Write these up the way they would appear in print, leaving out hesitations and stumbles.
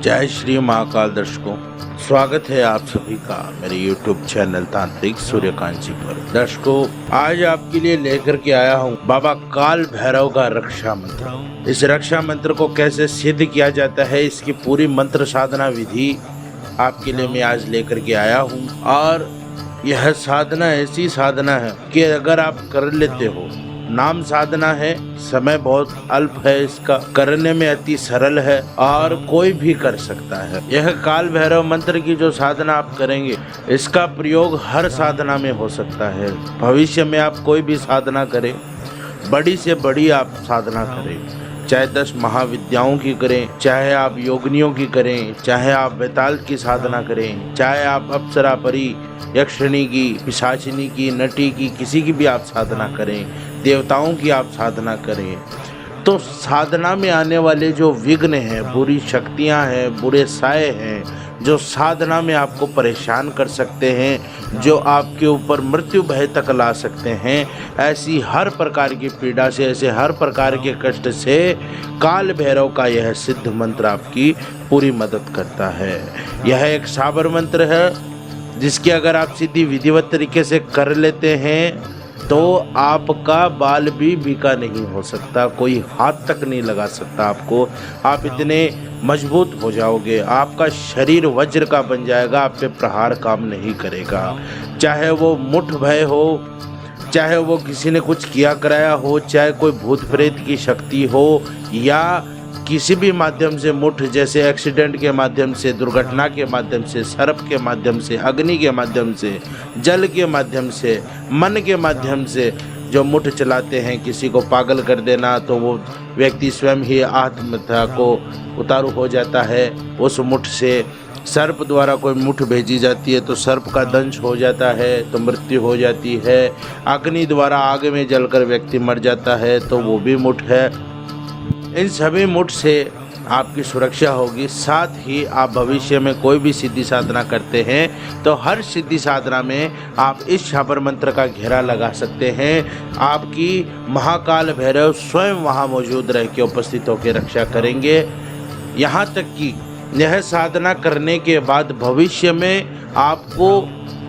जय श्री महाकाल दर्शकों, स्वागत है आप सभी का मेरे YouTube चैनल तांत्रिक सूर्यकांत जी पर। दर्शकों, आज आपके लिए लेकर के आया हूँ बाबा काल भैरव का रक्षा मंत्र। इस रक्षा मंत्र को कैसे सिद्ध किया जाता है, इसकी पूरी मंत्र साधना विधि आपके लिए मैं आज लेकर के आया हूँ। और यह साधना ऐसी साधना है कि अगर आप कर लेते हो, नाम साधना है, समय बहुत अल्प है, इसका करने में अति सरल है और कोई भी कर सकता है। यह काल भैरव मंत्र की जो साधना आप करेंगे, इसका प्रयोग हर साधना में हो सकता है। भविष्य में आप कोई भी साधना करें, बड़ी से बड़ी आप साधना करें, चाहे 10 महाविद्याओं की करें, चाहे आप योगिनियों की करें, चाहे आप बेताल की साधना करें, चाहे आप अप्सरा परी यक्षिणी की, पिशाचिनी की, नटी की, किसी की भी आप साधना करें, देवताओं की आप साधना करें, तो साधना में आने वाले जो विघ्न हैं, बुरी शक्तियां हैं, बुरे साए हैं, जो साधना में आपको परेशान कर सकते हैं, जो आपके ऊपर मृत्यु भय तक ला सकते हैं, ऐसी हर प्रकार की पीड़ा से, ऐसे हर प्रकार के कष्ट से काल भैरव का यह सिद्ध मंत्र आपकी पूरी मदद करता है। यह एक साबर मंत्र है जिसकी अगर आप सीधी विधिवत तरीके से कर लेते हैं तो आपका बाल भी बीका नहीं हो सकता, कोई हाथ तक नहीं लगा सकता आपको। आप इतने मजबूत हो जाओगे, आपका शरीर वज्र का बन जाएगा, आप पे प्रहार काम नहीं करेगा। चाहे वो मुठ भय हो, चाहे वो किसी ने कुछ किया कराया हो, चाहे कोई भूत प्रेत की शक्ति हो, या किसी भी माध्यम से, मुठ जैसे एक्सीडेंट के माध्यम से, दुर्घटना के माध्यम से, सर्प के माध्यम से, अग्नि के माध्यम से, जल के माध्यम से, मन के माध्यम से जो मुठ चलाते हैं, किसी को पागल कर देना, तो वो व्यक्ति स्वयं ही आत्महत्या को उतारू हो जाता है। उस मुठ से सर्प द्वारा कोई मुठ भेजी जाती है तो सर्प का दंश हो जाता है, तो मृत्यु हो जाती है। अग्नि द्वारा आग में जलकर व्यक्ति मर जाता है तो वो भी मुठ है। इन सभी मुठ से आपकी सुरक्षा होगी। साथ ही आप भविष्य में कोई भी सिद्धि साधना करते हैं तो हर सिद्धि साधना में आप इस शाबर मंत्र का घेरा लगा सकते हैं। आपकी महाकाल भैरव स्वयं वहां मौजूद रह के उपस्थित होकर रक्षा करेंगे। यहाँ तक कि यह साधना करने के बाद भविष्य में आपको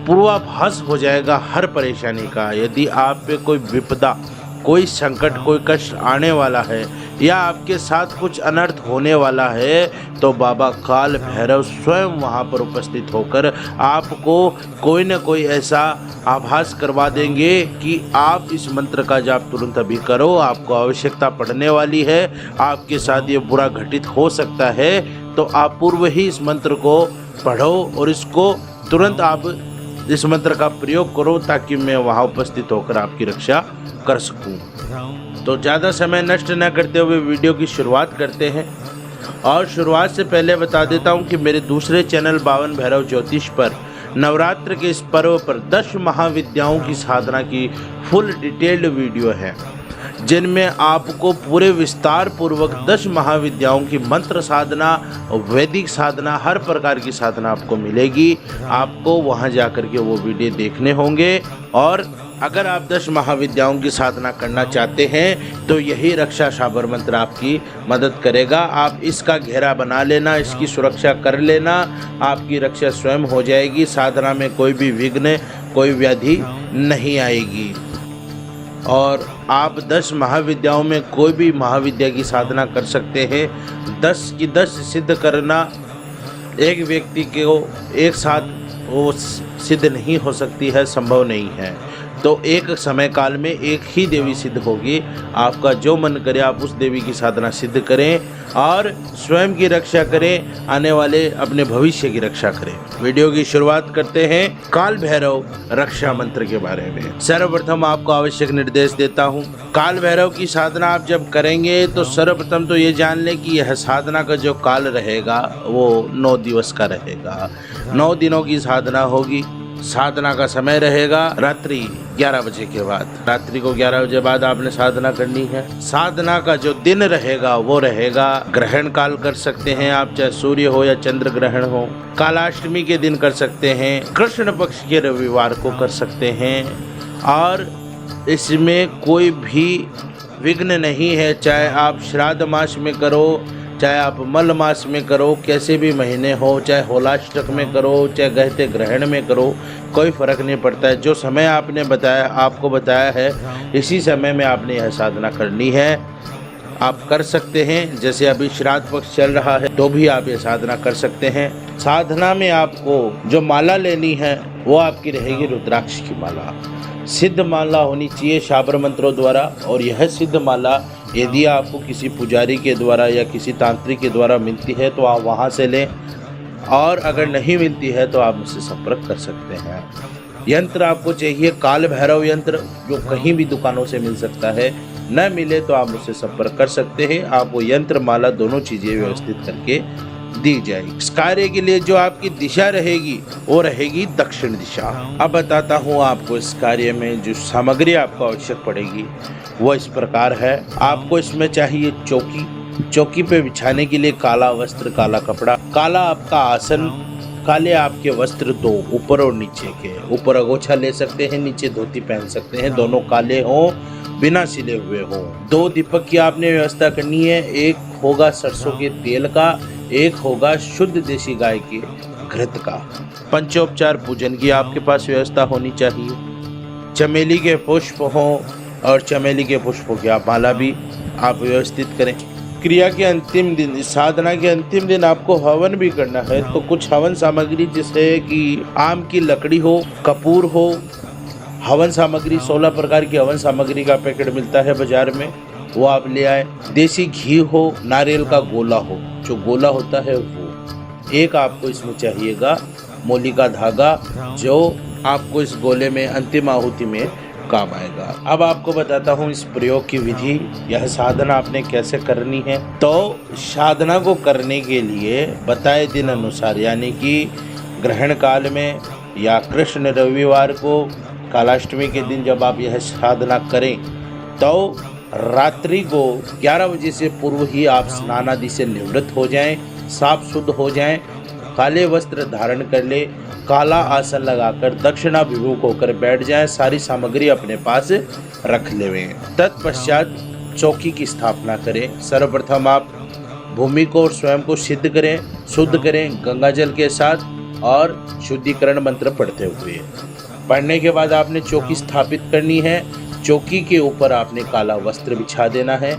पूर्वाभास हो जाएगा हर परेशानी का। यदि आप पे कोई विपदा, कोई संकट, कोई कष्ट आने वाला है या आपके साथ कुछ अनर्थ होने वाला है, तो बाबा काल भैरव स्वयं वहां पर उपस्थित होकर आपको कोई न कोई ऐसा आभास करवा देंगे कि आप इस मंत्र का जाप तुरंत अभी करो, आपको आवश्यकता पड़ने वाली है, आपके साथ ये बुरा घटित हो सकता है, तो आप पूर्व ही इस मंत्र को पढ़ो और इसको तुरंत आप इस मंत्र का प्रयोग करो ताकि मैं वहाँ उपस्थित होकर आपकी रक्षा कर सकूं। तो ज़्यादा समय नष्ट न करते हुए वीडियो की शुरुआत करते हैं। और शुरुआत से पहले बता देता हूं कि मेरे दूसरे चैनल 52 भैरव ज्योतिष पर नवरात्र के इस पर्व पर 10 महाविद्याओं की साधना की फुल डिटेल्ड वीडियो है, जिनमें आपको पूरे विस्तार पूर्वक 10 महाविद्याओं की मंत्र साधना, वैदिक साधना, हर प्रकार की साधना आपको मिलेगी। आपको वहां जाकर के वो वीडियो देखने होंगे। और अगर आप 10 महाविद्याओं की साधना करना चाहते हैं तो यही रक्षा शाबर मंत्र आपकी मदद करेगा। आप इसका घेरा बना लेना, इसकी सुरक्षा कर लेना, आपकी रक्षा स्वयं हो जाएगी। साधना में कोई भी विघ्न, कोई व्याधि नहीं आएगी। और आप 10 महाविद्याओं में कोई भी महाविद्या की साधना कर सकते हैं। 10 की 10 सिद्ध करना एक व्यक्ति को एक साथ वो सिद्ध नहीं हो सकती है, संभव नहीं है। तो एक समय काल में एक ही देवी सिद्ध होगी। आपका जो मन करे आप उस देवी की साधना सिद्ध करें और स्वयं की रक्षा करें, आने वाले अपने भविष्य की रक्षा करें। वीडियो की शुरुआत करते हैं काल भैरव रक्षा मंत्र के बारे में। सर्वप्रथम आपको आवश्यक निर्देश देता हूं। काल भैरव की साधना आप जब करेंगे तो सर्वप्रथम तो ये जान लें कि यह साधना का जो काल रहेगा वो 9 दिवस का रहेगा। 9 दिनों की साधना होगी। साधना का समय रहेगा रात्रि 11 बजे के बाद। रात्रि को 11 बजे बाद आपने साधना करनी है। साधना का जो दिन रहेगा वो रहेगा ग्रहण काल कर सकते हैं आप, चाहे सूर्य हो या चंद्र ग्रहण हो। कालाष्टमी के दिन कर सकते हैं, कृष्ण पक्ष के रविवार को कर सकते हैं। और इसमें कोई भी विघ्न नहीं है, चाहे आप श्राद्ध मास में करो, चाहे आप मल मास में करो, कैसे भी महीने हो, चाहे होलाष्टक में करो, चाहे गहते ग्रहण में करो, कोई फर्क नहीं पड़ता है। जो समय आपने बताया, आपको बताया है, इसी समय में आपने यह साधना करनी है। आप कर सकते हैं। जैसे अभी श्राद्ध पक्ष चल रहा है तो भी आप ये साधना कर सकते हैं। साधना में आपको जो माला लेनी है वो आपकी रहेगी रुद्राक्ष की माला। सिद्ध माला होनी चाहिए शाबर मंत्रों द्वारा, और यह सिद्ध माला यदि आपको किसी पुजारी के द्वारा या किसी तांत्रिक के द्वारा मिलती है तो आप वहाँ से लें, और अगर नहीं मिलती है तो आप मुझसे संपर्क कर सकते हैं। यंत्र आपको चाहिए काल भैरव यंत्र, जो कहीं भी दुकानों से मिल सकता है। न मिले तो आप मुझसे संपर्क कर सकते हैं। आपको यंत्र माला दोनों चीज़ें व्यवस्थित करके दी जाएगी। इस कार्य के लिए जो आपकी दिशा रहेगी वो रहेगी दक्षिण दिशा। अब बताता हूँ आपको इस कार्य में जो सामग्री आपको आवश्यक पड़ेगी वो इस प्रकार है। आपको इसमें चाहिए चौकी। चौकी पे बिछाने के लिए काला वस्त्र, काला कपड़ा, काला आपका आसन, काले आपके वस्त्र दो, ऊपर और नीचे के। ऊपर अगोछा ले सकते हैं, नीचे धोती पहन सकते हैं, दोनों काले हों, बिना सिले हुए हों। 2 दीपक की आपने व्यवस्था करनी है। एक होगा सरसों के तेल का, एक होगा शुद्ध देसी गाय के घृत का। पंचोपचार पूजन की आपके पास व्यवस्था होनी चाहिए। चमेली के पुष्प हों, और चमेली के पुष्पों की आप माला भी आप व्यवस्थित करें। क्रिया के अंतिम दिन, साधना के अंतिम दिन आपको हवन भी करना है, तो कुछ हवन सामग्री जैसे कि आम की लकड़ी हो, कपूर हो, हवन सामग्री 16 प्रकार की हवन सामग्री का पैकेट मिलता है बाजार में, वो आप ले आए। देसी घी हो, नारियल का गोला हो, जो गोला होता है वो एक आपको इसमें चाहिएगा। मोली का धागा जो आपको इस गोले में अंतिम आहुति में काम आएगा। अब आपको बताता हूँ इस प्रयोग की विधि। यह साधना आपने कैसे करनी है। तो साधना को करने के लिए बताए दिन अनुसार, यानी कि ग्रहण काल में या कृष्ण रविवार को कालाष्टमी के दिन जब आप यह साधना करें तो रात्रि को 11 बजे से पूर्व ही आप स्नान आदि से निवृत्त हो जाएं, साफ शुद्ध हो जाएं, काले वस्त्र धारण कर ले, काला आसन लगाकर दक्षिणाभिमुख होकर बैठ जाएं, सारी सामग्री अपने पास रख लेवें। तत्पश्चात चौकी की स्थापना करें। सर्वप्रथम आप भूमि को और स्वयं को सिद्ध करें, शुद्ध करें गंगा जल के साथ और शुद्धिकरण मंत्र पढ़ते हुए। पढ़ने के बाद आपने चौकी स्थापित करनी है। चौकी के ऊपर आपने काला वस्त्र बिछा देना है।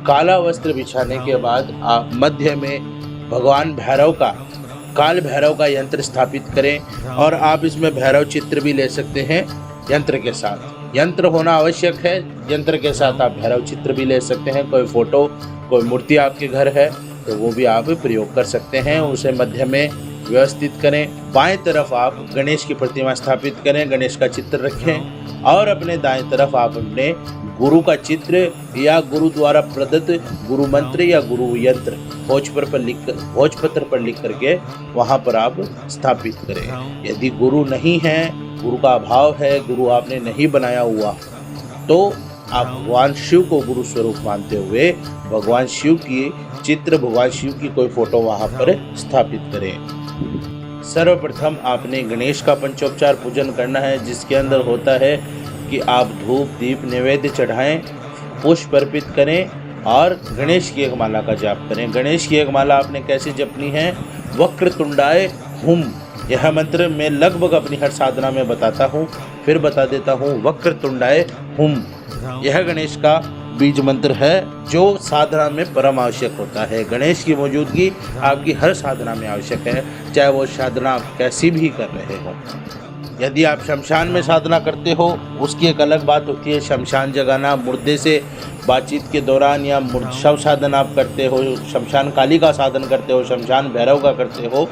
काला वस्त्र बिछाने के बाद आप मध्य में भगवान भैरव का, काल भैरव का यंत्र स्थापित करें, और आप इसमें भैरव चित्र भी ले सकते हैं यंत्र के साथ। यंत्र होना आवश्यक है, यंत्र के साथ आप भैरव चित्र भी ले सकते हैं। कोई फोटो, कोई मूर्ति आपके घर है तो वो भी आप प्रयोग कर सकते हैं। उसे मध्य में व्यवस्थित करें। बाएं तरफ आप गणेश की प्रतिमा स्थापित करें, गणेश का चित्र रखें, और अपने दाएं तरफ आप अपने गुरु का चित्र या गुरु द्वारा प्रदत्त गुरु मंत्र या गुरु यंत्र भोजपत्र पर लिख करके वहाँ पर आप स्थापित करें। यदि गुरु नहीं है, गुरु का अभाव है, गुरु आपने नहीं बनाया हुआ, तो आप भगवान शिव को गुरु स्वरूप मानते हुए भगवान शिव की चित्र, भगवान शिव की कोई फोटो वहाँ पर स्थापित करें। सर्वप्रथम आपने गणेश का पंचोपचार पूजन करना है, जिसके अंदर होता है कि आप धूप दीप नैवेद्य चढ़ाएं, पुष्प अर्पित करें और गणेश की एक माला का जाप करें। गणेश की एक माला आपने कैसे जपनी है? वक्रतुंडाय हुम, यह मंत्र मैं लगभग अपनी हर साधना में बताता हूँ, फिर बता देता हूँ। वक्रतुंडाय हुम यह गणेश का बीज मंत्र है जो साधना में परम आवश्यक होता है। गणेश की मौजूदगी आपकी हर साधना में आवश्यक है, चाहे वो साधना आप कैसी भी कर रहे हो। यदि आप शमशान में साधना करते हो उसकी एक अलग बात होती है। शमशान जगाना, मुर्दे से बातचीत के दौरान या शव साधन आप करते हो, शमशान काली का साधन करते हो, शमशान भैरव का करते हो,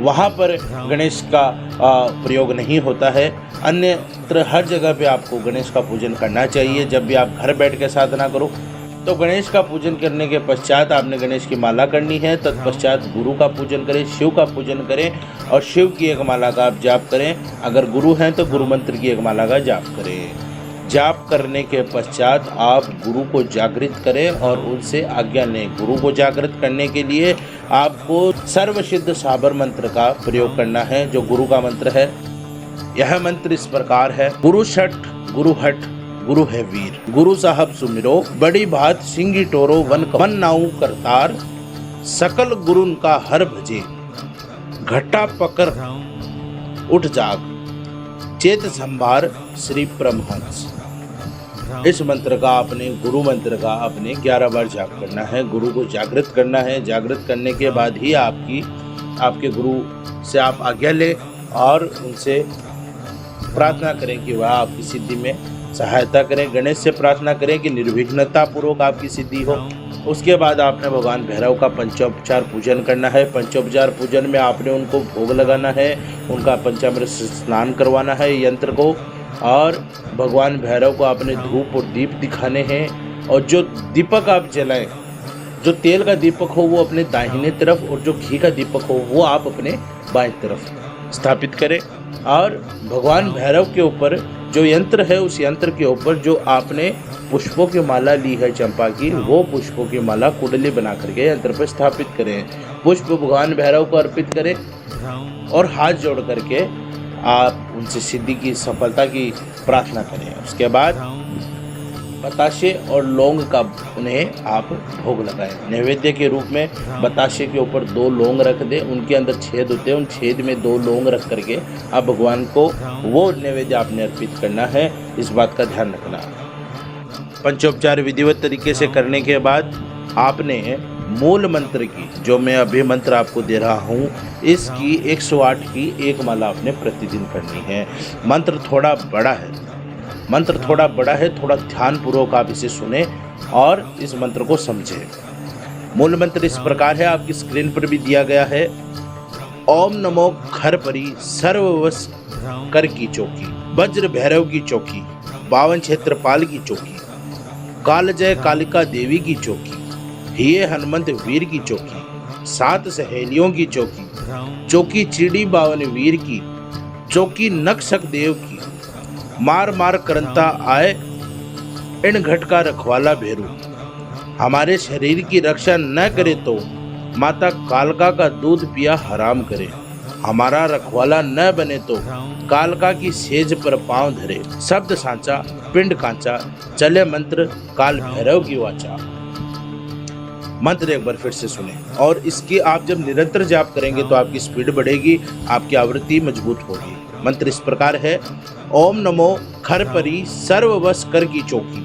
वहाँ पर गणेश का प्रयोग नहीं होता है। अन्यत्र हर जगह पे आपको गणेश का पूजन करना चाहिए। जब भी आप घर बैठ के साधना करो तो गणेश का पूजन करने के पश्चात आपने गणेश की माला करनी है। तत्पश्चात गुरु का पूजन करें, शिव का पूजन करें और शिव की एक माला का आप जाप करें। अगर गुरु हैं तो गुरु मंत्र की एक माला का जाप करें। जाप करने के पश्चात आप गुरु को जागृत करें और उनसे आज्ञा लें। गुरु को जागृत करने के लिए आपको सर्वसिद्ध साबर मंत्र का प्रयोग करना है, जो गुरु का मंत्र है। यह मंत्र इस प्रकार है: गुरु शठ गुरु हठ गुरु है वीर, गुरु साहब सुमिरो, बड़ी बात सिंगी टोरो वन नाऊ करतार, सकल गुरुन का हर भजे, घटा पकर उठ जाग, चेत संभार श्री परमहंस। इस मंत्र का आपने गुरु मंत्र का आपने 11 बार जाप करना है। गुरु को जागृत करना है। जागृत करने के बाद ही आपके गुरु से आप आज्ञा लें और उनसे प्रार्थना करें कि वह आपकी सिद्धि में सहायता करें। गणेश से प्रार्थना करें कि निर्विघ्नता पूर्वक आपकी सिद्धि हो। उसके बाद आपने भगवान भैरव का पंचोपचार पूजन करना है। पंचोपचार पूजन में आपने उनको भोग लगाना है, उनका पंचामृत स्नान करवाना है यंत्र को, और भगवान भैरव को आपने धूप और दीप दिखाने हैं। और जो दीपक आप जलाएं, जो तेल का दीपक हो वो अपने दाहिने तरफ, और जो घी का दीपक हो वो आप अपने बाएं तरफ स्थापित करें। और भगवान भैरव के ऊपर जो यंत्र है, उस यंत्र के ऊपर जो आपने पुष्पों की माला ली है चंपा की, वो पुष्पों की माला कुंडली बना करके यंत्र पर स्थापित करें। पुष्प भगवान भैरव को अर्पित करें और हाथ जोड़ करके आप उनसे सिद्धि की सफलता की प्रार्थना करें। उसके बाद बताशे और लौंग का उन्हें आप भोग लगाएं। नैवेद्य के रूप में बताशे के ऊपर 2 लौंग रख दें, उनके अंदर छेद होते हैं, उन छेद में 2 लौंग रख करके आप भगवान को वो नैवेद्य आपने अर्पित करना है। इस बात का ध्यान रखना। पंचोपचार विधिवत तरीके से करने के बाद आपने मूल मंत्र की, जो मैं अभी मंत्र आपको दे रहा हूँ, इसकी 108 की एक माला आपने प्रतिदिन करनी है। मंत्र थोड़ा बड़ा है, थोड़ा ध्यानपूर्वक आप इसे सुने और इस मंत्र को समझें। मूल मंत्र इस प्रकार है, आपकी स्क्रीन पर भी दिया गया है। ओम नमो खरपरी सर्ववश कर की चौकी, वज्र भैरव की चौकी, 52 क्षेत्रपाल की चौकी, काल जय कालिका देवी की चौकी, हिये हनुमंत वीर की चौकी, 7 सहेलियों की चौकी, चौकी चिड़ी 52 वीर की, चौकी नक्शक देव की, मार मार करंता आए इन घट का रखवाला भेरू, हमारे शरीर की रक्षा न करे तो माता कालका का दूध पिया हराम करे, हमारा रखवाला न बने तो कालका की सेज पर पांव धरे, शब्द सांचा पिंड कांचा, चले मंत्र काल भैरव की वाचा। मंत्र एक बार फिर से सुने, और इसकी आप जब निरंतर जाप करेंगे तो आपकी स्पीड बढ़ेगी, आपकी आवृत्ति मजबूत होगी। मंत्र इस प्रकार है। ओम नमो खरपरी सर्ववश कर की चौकी,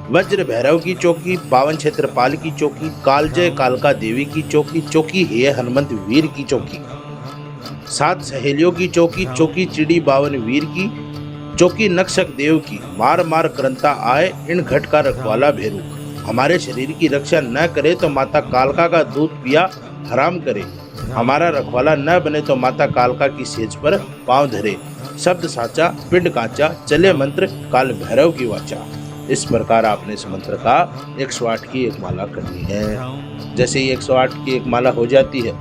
वज्र भैरव की चौकी, 52 क्षेत्रपाल की चौकी, कालजय कालका देवी की चौकी, चौकी हे हनुमंत वीर की चौकी, 7 सहेलियों की चौकी, चौकी चिड़ी 52 वीर की, चौकी नक्शक देव की, मार मार करंता आए इन घट का रखवाला भेरू, हमारे शरीर की रक्षा न करे तो माता कालका का दूध पिया हराम करे, हमारा रखवाला न बने तो माता कालका की सेज पर पांव धरे, शब्द साचा पिंड कांचा, चले मंत्र काल भैरव की वाचा। इस प्रकार आपने इस मंत्र का 108 की एक माला करनी है। जैसे ही 108 की एक माला हो जाती है,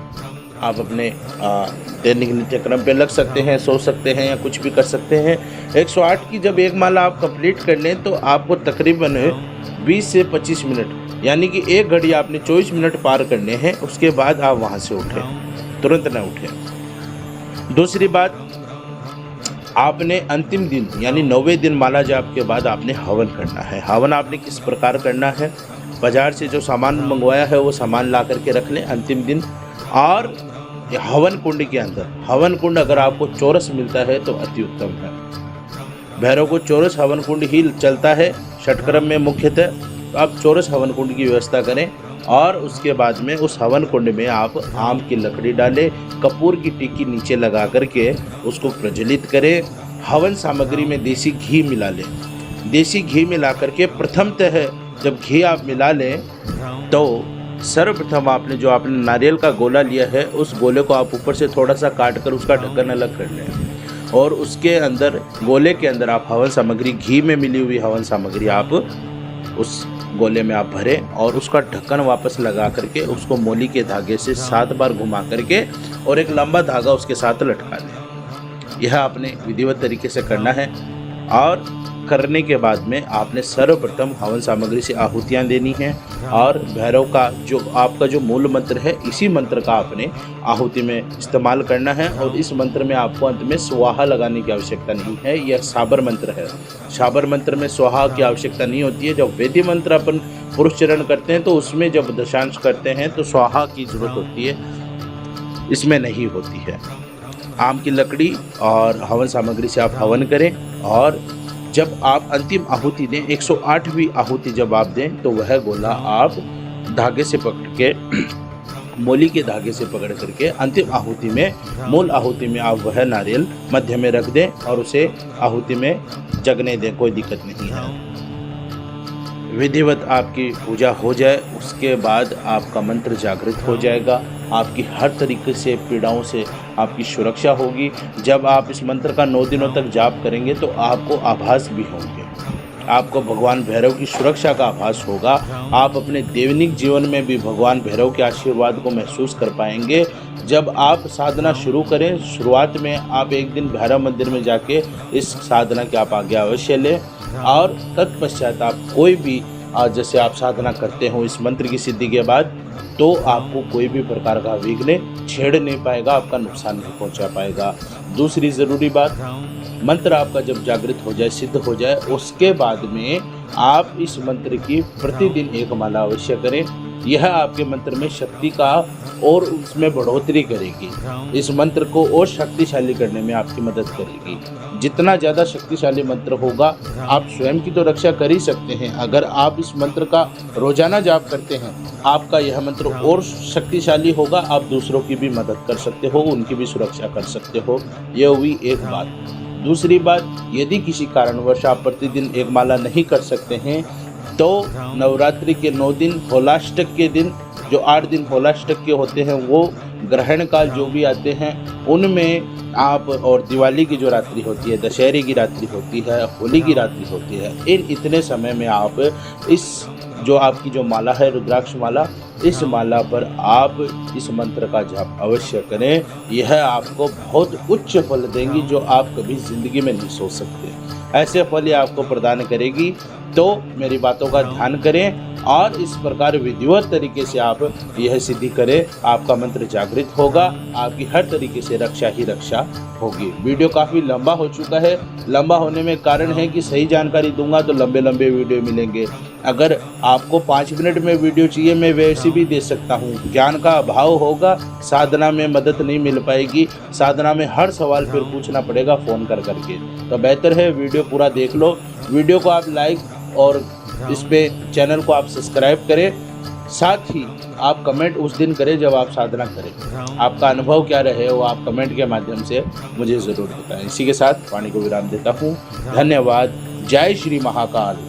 आप अपने दैनिक नित्यक्रम पे लग सकते हैं, सो सकते हैं या कुछ भी कर सकते हैं। 108 की जब एक माला आप कंप्लीट कर लें तो आपको तकरीबन 20 से 25 मिनट, यानी कि 1 घड़ी आपने 24 मिनट पार करने हैं। उसके बाद आप वहाँ से उठें, तुरंत न उठें। दूसरी बात, आपने अंतिम दिन यानी 9वें दिन माला जाप के बाद आपने हवन करना है। हवन आपने किस प्रकार करना है, बाजार से जो सामान मंगवाया है वो सामान ला करके रख लें अंतिम दिन। और हवन कुंड के अंदर, हवन कुंड अगर आपको चौरस मिलता है तो अति उत्तम है। भैरव को चौरस हवन कुंड ही चलता है षटक्रम में मुख्यतः, तो आप चौरस हवन कुंड की व्यवस्था करें। और उसके बाद में उस हवन कुंड में आप आम की लकड़ी डालें, कपूर की टिक्की नीचे लगा करके उसको प्रज्वलित करें। हवन सामग्री में देसी घी मिला लें। देसी घी मिला करके प्रथमतः जब घी आप मिला लें तो सर्वप्रथम आपने जो आपने नारियल का गोला लिया है, उस गोले को आप ऊपर से थोड़ा सा काट कर उसका ढक्कन अलग कर लें, और उसके अंदर, गोले के अंदर आप हवन सामग्री, घी में मिली हुई हवन सामग्री आप उस गोले में आप भरें और उसका ढक्कन वापस लगा करके उसको मोली के धागे से 7 बार घुमा करके और एक लंबा धागा उसके साथ लटका दें। यह आपने विधिवत तरीके से करना है। और करने के बाद में आपने सर्वप्रथम हवन सामग्री से आहुतियाँ देनी हैं और भैरव का जो आपका जो मूल मंत्र है, इसी मंत्र का आपने आहुति में इस्तेमाल करना है। और इस मंत्र में आपको अंत में स्वाहा लगाने की आवश्यकता नहीं है, यह साबर मंत्र है। साबर मंत्र में स्वाहा की आवश्यकता नहीं होती है। जब वेदी मंत्र अपन पुरुष चरण करते हैं तो उसमें जब दशांश करते हैं तो स्वाहा की जरूरत होती है, इसमें नहीं होती है। आम की लकड़ी और हवन सामग्री से आप हवन करें और जब आप अंतिम आहुति दें, 108वीं आहुति जब आप दें तो वह गोला आप धागे से पकड़ के मोली के धागे से पकड़ करके अंतिम आहुति में, मूल आहुति में आप वह नारियल मध्य में रख दें और उसे आहुति में जगने दें, कोई दिक्कत नहीं है। विधिवत आपकी पूजा हो जाए, उसके बाद आपका मंत्र जागृत हो जाएगा। आपकी हर तरीके से पीड़ाओं से आपकी सुरक्षा होगी। जब आप इस मंत्र का 9 दिनों तक जाप करेंगे तो आपको आभास भी होंगे, आपको भगवान भैरव की सुरक्षा का आभास होगा। आप अपने दैनिक जीवन में भी भगवान भैरव के आशीर्वाद को महसूस कर पाएंगे। जब आप साधना शुरू करें, शुरुआत में आप एक दिन भैरव मंदिर में जाके इस साधना की आप आज्ञा अवश्य लें और तत्पश्चात आप कोई भी जैसे आप साधना करते हो इस मंत्र की सिद्धि के बाद, तो आपको कोई भी प्रकार का विघ्न छेड़ नहीं पाएगा, आपका नुकसान नहीं पहुंचा पाएगा। दूसरी ज़रूरी बात, मंत्र आपका जब जागृत हो जाए, सिद्ध हो जाए, उसके बाद में आप इस मंत्र की प्रतिदिन एक माला अवश्य करें। यह आपके मंत्र में शक्ति का और उसमें बढ़ोतरी करेगी, इस मंत्र को और शक्तिशाली करने में आपकी मदद करेगी। जितना ज़्यादा शक्तिशाली मंत्र होगा, आप स्वयं की तो रक्षा कर ही सकते हैं, अगर आप इस मंत्र का रोजाना जाप करते हैं, आपका यह मंत्र और शक्तिशाली होगा। आप दूसरों की भी मदद कर सकते हो, उनकी भी सुरक्षा कर सकते हो। यह हुई एक बात। दूसरी बात, यदि किसी कारणवश आप प्रतिदिन एक माला नहीं कर सकते हैं तो नवरात्रि के 9 दिन, होलाष्टक के दिन, जो 8 दिन होलाष्टक के होते हैं, वो ग्रहण काल जो भी आते हैं उनमें आप, और दिवाली की जो रात्रि होती है, दशहरे की रात्रि होती है, होली की रात्रि होती है, इन इतने समय में आप इस जो आपकी जो माला है, रुद्राक्ष माला, इस माला पर आप इस मंत्र का जाप अवश्य करें। यह आपको बहुत उच्च फल देंगी जो आप कभी ज़िंदगी में नहीं सोच सकते। ऐसे फल ये आपको प्रदान करेगी। तो मेरी बातों का ध्यान करें और इस प्रकार विधिवत तरीके से आप यह सिद्धि करें, आपका मंत्र जागृत होगा, आपकी हर तरीके से रक्षा ही रक्षा होगी। वीडियो काफ़ी लंबा हो चुका है। लंबा होने में कारण है कि सही जानकारी दूंगा तो लंबे लंबे वीडियो मिलेंगे। अगर आपको 5 मिनट में वीडियो चाहिए, मैं वैसे भी दे सकता हूँ। ज्ञान का अभाव होगा, साधना में मदद नहीं मिल पाएगी, साधना में हर सवाल फिर पूछना पड़ेगा फ़ोन कर करके। तो बेहतर है वीडियो पूरा देख लो। वीडियो को आप लाइक और इस पे चैनल को आप सब्सक्राइब करें। साथ ही आप कमेंट उस दिन करें जब आप साधना करें। आपका अनुभव क्या रहे वो आप कमेंट के माध्यम से मुझे ज़रूर बताएं। इसी के साथ वाणी को विराम देता हूँ। धन्यवाद। जय श्री महाकाल।